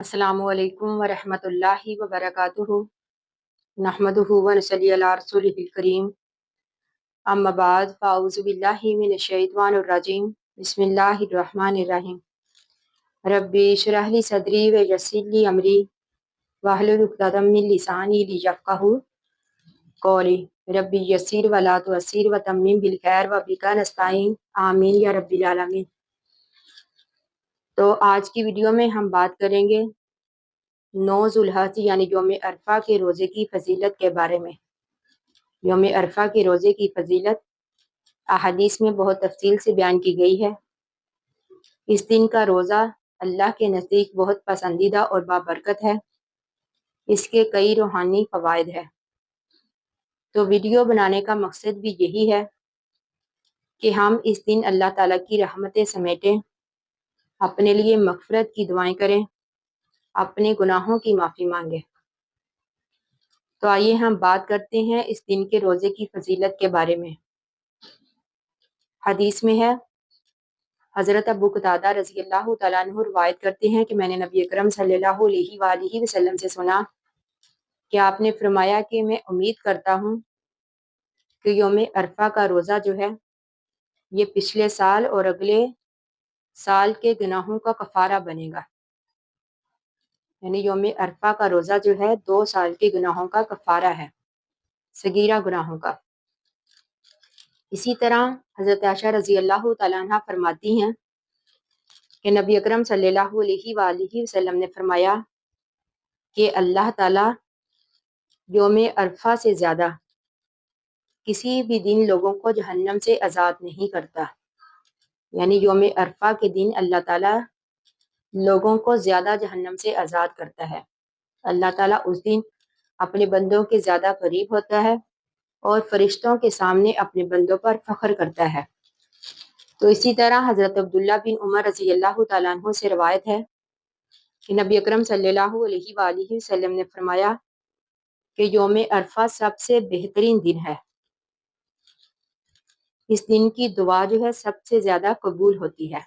अस्सलामु अलैकुम वरहमतुल्लाहि वबरकातुहू नहमदुहु व नसल्ली अला रसूलिहिल करीम अम्मा बाद फ़ाऊज़ु बिल्लाहि मिनश शैतानिर रजीम बिस्मिल्लाहिर रहमानिर रहीम रब्बि इश्रह ली सदरी व यस्सिर ली अमरी वहलुल उक़दतम मिन लिसानी लियफ़क़हू क़ौली रब्बि यस्सिर व ला तुअस्सिर व तम्मिम बिल खैर व बिका नस्ताईन आमीन या रब्बिल आलमीन। तो आज की वीडियो में हम बात करेंगे 9 ज़ुल्हज यानी यौम अरफा के रोज़े की फजीलत के बारे में। यौम अरफा के रोज़े की फजीलत अहादीस में बहुत तफसील से बयान की गई है। इस दिन का रोज़ा अल्लाह के नज़दीक बहुत पसंदीदा और बाबरकत है। इसके कई रूहानी फ़वाइद हैं। तो वीडियो बनाने का मकसद भी यही है कि हम इस दिन अल्लाह ताला की रहमतें समेटें, अपने लिए मग़फ़िरत की दुआएं करें, अपने गुनाहों की माफ़ी मांगे। तो आइए हम बात करते हैं इस दिन के रोज़े की फजीलत के बारे में। हदीस में है, हज़रत अबू क़तादा रज़ियल्लाहु तआला अन्हु रिवायत करते हैं कि मैंने नबी अकरम सल्लल्लाहु अलैहि वसल्लम से सुना कि आपने फरमाया कि मैं उम्मीद करता हूँ कि यौम अरफा का रोज़ा जो है ये पिछले साल और अगले साल के गुनाहों का कफ़ारा बनेगा। यानी यौम अरफा का रोज़ा जो है 2 साल के गुनाहों का कफ़ारा है, सगीरा गुनाहों का। इसी तरह हज़रत आयशा रज़ियल्लाहु तआला अन्हा फरमाती हैं कि नबी अकरम सल्लल्लाहु अलैहि वसल्लम ने फरमाया कि अल्लाह ताला यौम अरफा से ज़्यादा किसी भी दिन लोगों को जहन्नम से आज़ाद नहीं करता। यानी यौम अरफा के दिन अल्लाह ताला लोगों को ज़्यादा जहन्नम से आज़ाद करता है। अल्लाह ताला उस दिन अपने बंदों के ज़्यादा करीब होता है और फरिश्तों के सामने अपने बंदों पर फ़ख्र करता है। तो इसी तरह हज़रत अब्दुल्ला बिन उमर रज़ियल्लाहु तआला अन्हु से रवायत है कि नबी अकरम सल्लल्लाहु अलैहि वसल्लम ने फरमाया कि यौम अरफा सबसे बेहतरीन दिन है। इस दिन की दुआ जो है सबसे ज़्यादा कबूल होती है।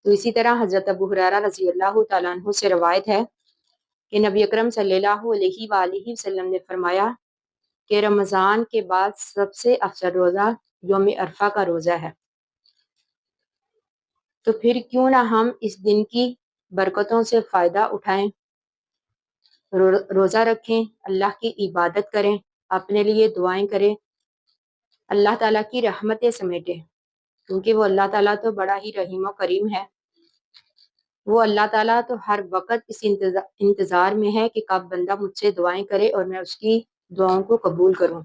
तो इसी तरह हज़रत अबू हुरैरा रज़ियल्लाहु तआला अन्हु से रवायत है कि नबी अकरम सल्लल्लाहु अलैहि वसल्लम ने फरमाया कि रमज़ान के बाद सबसे अफजल रोज़ा यौम अरफा का रोज़ा है। तो फिर क्यों ना हम इस दिन की बरकतों से फ़ायदा उठाएं, रोज़ा रखें, अल्लाह की इबादत करें, अपने लिए दुआएं करें, अल्लाह ताला की रहमतें समेटें, क्योंकि वो अल्लाह ताला तो बड़ा ही रहीम और करीम है। वो अल्लाह ताला तो हर वक्त इस इंतज़ार में है कि कब बंदा मुझसे दुआएं करे और मैं उसकी दुआओं को कबूल करूं।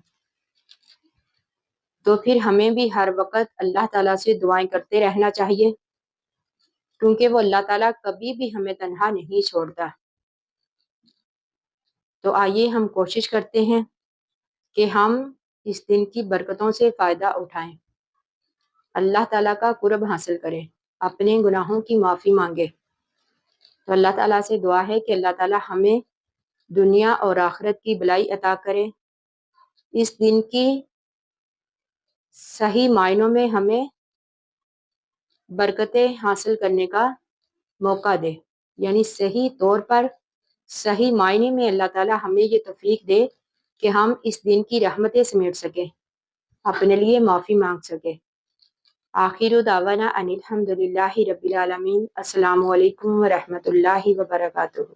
तो फिर हमें भी हर वक्त अल्लाह ताला से दुआएं करते रहना चाहिए, क्योंकि वो अल्लाह ताला कभी भी हमें तन्हा नहीं छोड़ता। तो आइए हम कोशिश करते हैं कि हम इस दिन की बरकतों से फ़ायदा उठाएं, अल्लाह ताला का कुर्ब हासिल करें, अपने गुनाहों की माफ़ी मांगे। तो अल्लाह ताला से दुआ है कि अल्लाह ताला हमें दुनिया और आखिरत की भलाई अता करे। इस दिन की सही मायनों में हमें बरकतें हासिल करने का मौका दे, यानी सही तौर पर सही मायने में अल्लाह ताला हमें ये तौफीक दे कि हम इस दिन की रहमतें समेट सकें, अपने लिए माफ़ी मांग सकें। आखिर दावाना अनिल हम्दुलिल्लाहि रब्बिल आलमीन। अस्सलामु अलैकुम व रहमतुल्लाहि व बरकातुहू।